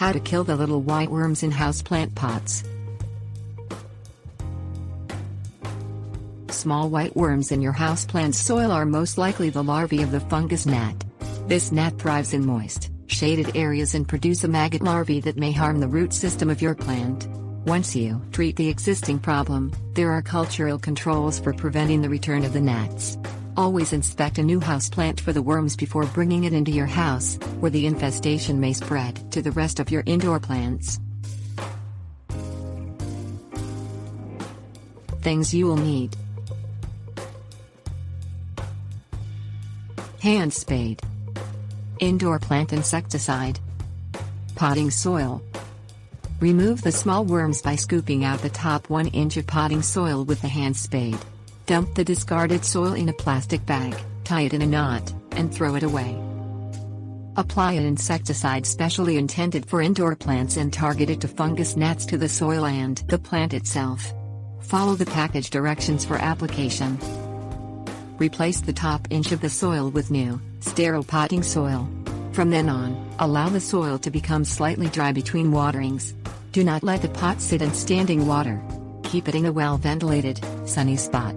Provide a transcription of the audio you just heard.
How to kill the little white worms in houseplant pots. Small white worms in your houseplant soil are most likely the larvae of the fungus gnat. This gnat thrives in moist, shaded areas and produce a maggot larvae that may harm the root system of your plant. Once you treat the existing problem, there are cultural controls for preventing the return of the gnats. Always inspect a new houseplant for the worms before bringing it into your house, where the infestation may spread to the rest of your indoor plants. Things you will need: hand spade, indoor plant insecticide, potting soil. Remove the small worms by scooping out the top 1 inch of potting soil with the hand spade. Dump the discarded soil in a plastic bag, tie it in a knot, and throw it away. Apply an insecticide specially intended for indoor plants and target it to fungus gnats to the soil and the plant itself. Follow the package directions for application. Replace the top inch of the soil with new, sterile potting soil. From then on, allow the soil to become slightly dry between waterings. Do not let the pot sit in standing water. Keep it in a well-ventilated, sunny spot.